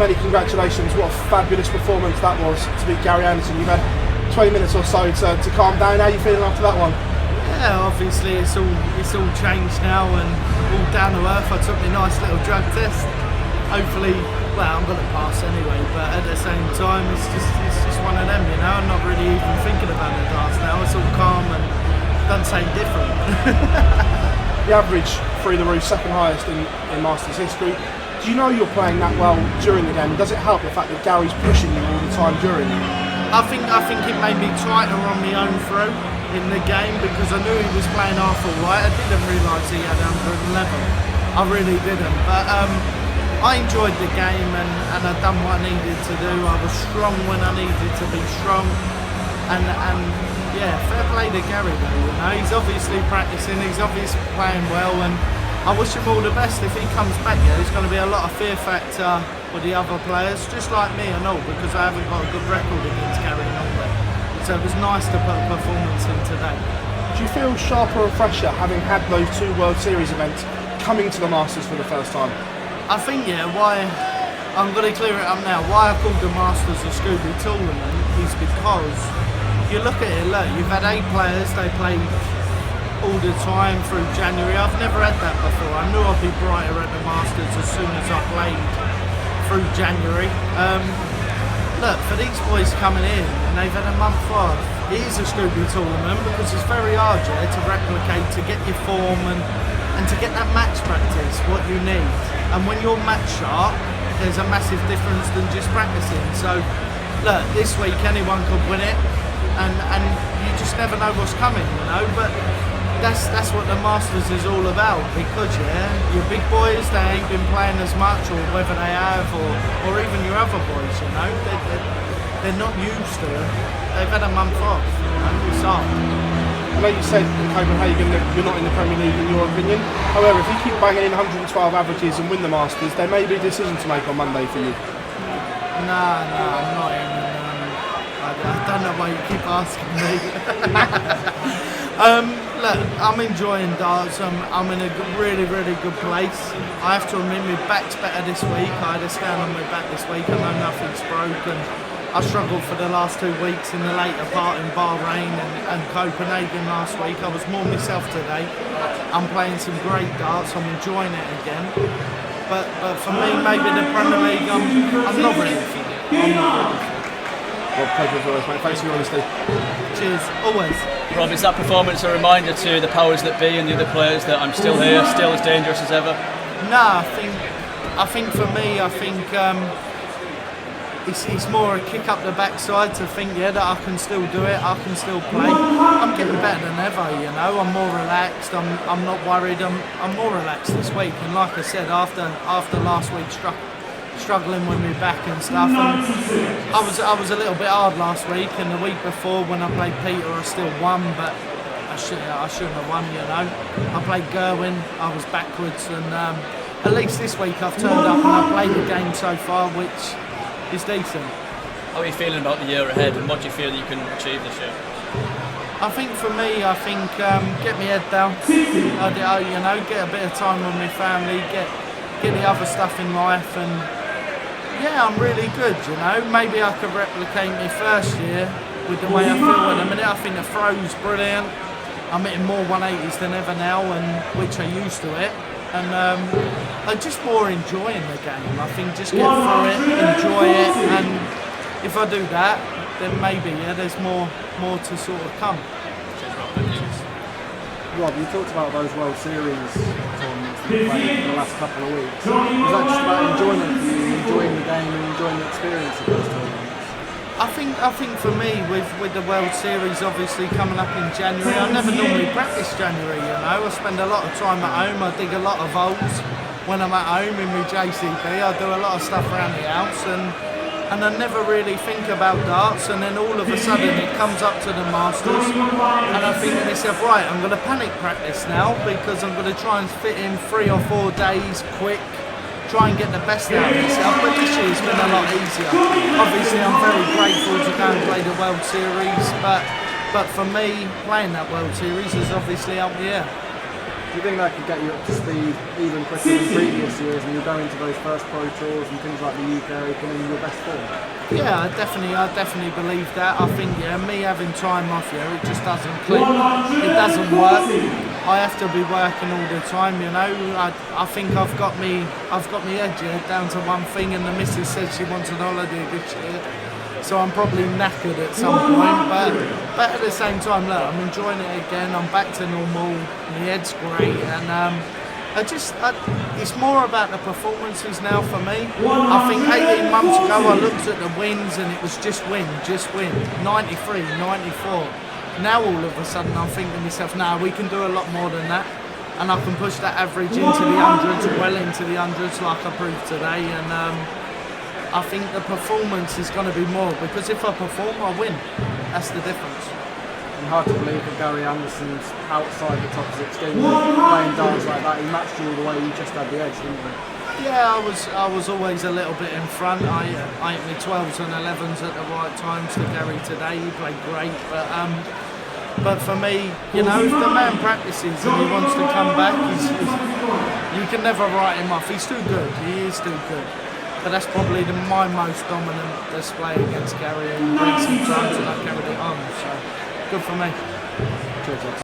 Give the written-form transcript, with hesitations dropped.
many congratulations. What a fabulous performance that was to beat Gary Anderson. You've had 20 minutes or so to calm down. How are you feeling after that one? Yeah, obviously it's all changed now and all down to earth. I took my nice little drug test. Hopefully, well, I'm going to pass anyway, but at the same time, it's just one of them, you know. I'm not really even thinking about the darts now. It's all calm and doesn't seem different. The average through the roof, second highest in Masters history. Do you know you're playing that well during the game? Does it help the fact that Gary's pushing you all the time during? I think it made me tighter on my own throw in the game because I knew he was playing half all right. I didn't realise he had 111. I really didn't. But I enjoyed the game and I done what I needed to do. I was strong when I needed to be strong. And yeah, fair play to Gary though, you know. He's obviously practicing, he's obviously playing well, and I wish him all the best. If he comes back here, there's going to be a lot of fear factor with the other players, just like me, I know, because I haven't got a good record against Gary Norman. So it was nice to put a performance in today. Do you feel sharper and fresher having had those two World Series events coming to the Masters for the first time? I think, yeah, why I'm going to clear it up now. Why I called the Masters a Scooby tournament is because you look at it, look, you've had 8 players, they played all the time through January. I've never had that before. I knew I'd be brighter at the Masters as soon as I played through January. Look, for these boys coming in and they've had a month off, it is a Scooby tournament because it's very hard, yeah, to replicate, to get your form and to get that match practice, what you need. And when you're match sharp, there's a massive difference than just practicing. So, look, this week anyone could win it, and you just never know what's coming, you know. But that's what the Masters is all about. Because your big boys, they ain't been playing as much, or whether they have, or even your other boys, you know, they're not used to it. They've had a month off, you know. It's hard. I know you said in Copenhagen that you're not in the Premier League in your opinion. However, if you keep banging in 112 averages and win the Masters, there may be a decision to make on Monday for you. No, I'm not in. I don't know why you keep asking me. Look, I'm enjoying darts. I'm in a really, really good place. I have to admit my back's better this week. I had a scan on my back this week. I know nothing's broken. I struggled for the last 2 weeks in the later part in Bahrain and Copenhagen last week. I was more myself today. I'm playing some great darts. I'm enjoying it again. But for me, maybe the Premier League, I'm not ready for it. I'm not ready for it. Well, pleasure as always, mate. Thanks for your honesty. Cheers, always. Rob, is that performance a reminder to the powers that be and the other players that I'm still here, still as dangerous as ever? No, I think for me, it's more a kick up the backside to think, yeah, that I can still do it, I can still play. I'm getting better than ever, you know. I'm more relaxed. I'm not worried. I'm more relaxed this week. And like I said, after last week struggling with my back and stuff, and I was a little bit hard last week, and the week before when I played Peter, I still won, but I shouldn't have won, you know. I played Gerwin, I was backwards, and at least this week I've turned up and I've played the game so far, which is decent. How are you feeling about the year ahead, and what do you feel you can achieve this year? I think for me, get my head down, you know, get a bit of time with my family, get the other stuff in life, and yeah, I'm really good, you know. Maybe I could replicate my first year with the way I feel at the minute. I think the throw's brilliant. I'm hitting more 180s than ever now, and which I used to it. And I'm just more enjoying the game. I think just get through it, enjoy it, and if I do that, then maybe, yeah, there's more to sort of come. Rob, you talked about those World Series tournaments that you played in the last couple of weeks. Was that just about enjoyment for you, enjoying the game and enjoying the experience of those tournaments? I think for me, with the World Series obviously coming up in January, I never normally practice January, you know. I spend a lot of time at home, I dig a lot of holes when I'm at home in my JCB. I do a lot of stuff around the house, and I never really think about darts, and then all of a sudden it comes up to the Masters, and I think to myself, right, I'm going to panic practice now because I'm going to try and fit in 3 or 4 days quick, try and get the best out of myself. But this year's been a lot easier. Obviously I'm very grateful to go and play the World Series, but for me, playing that World Series is obviously up the air. Do you think that could get you up to speed even quicker than previous years, and you're going to those first pro tours and things like the UK Open in your best form? Yeah, I definitely believe that. I think me having time off here, it just doesn't click. It doesn't work. I have to be working all the time, you know. I think I've got me edge here down to one thing, and the missus said she wants an holiday this year. So I'm probably knackered at some point, but at the same time, look, I'm enjoying it again. I'm back to normal. My head's great, and it's more about the performances now for me. I think 18 months ago I looked at the wins and it was just win, 93, 94. Now all of a sudden I'm thinking to myself, nah, we can do a lot more than that, and I can push that average into the hundreds, well into the hundreds, like I proved today. And I think the performance is going to be more, because if I perform, I win. That's the difference. And hard to believe that Gary Anderson's outside the top 16, playing darts like that. He matched you all the way. You just had the edge, didn't you? Yeah, I was always a little bit in front. I hit my 12s and 11s at the right times to Gary today. He played great, but for me, you know, if the man practices and he wants to come back, you can never write him off. He's too good. He is too good. But that's probably my most dominant display against Gary, and brings some time to not carry it on. So good for me. Cheers,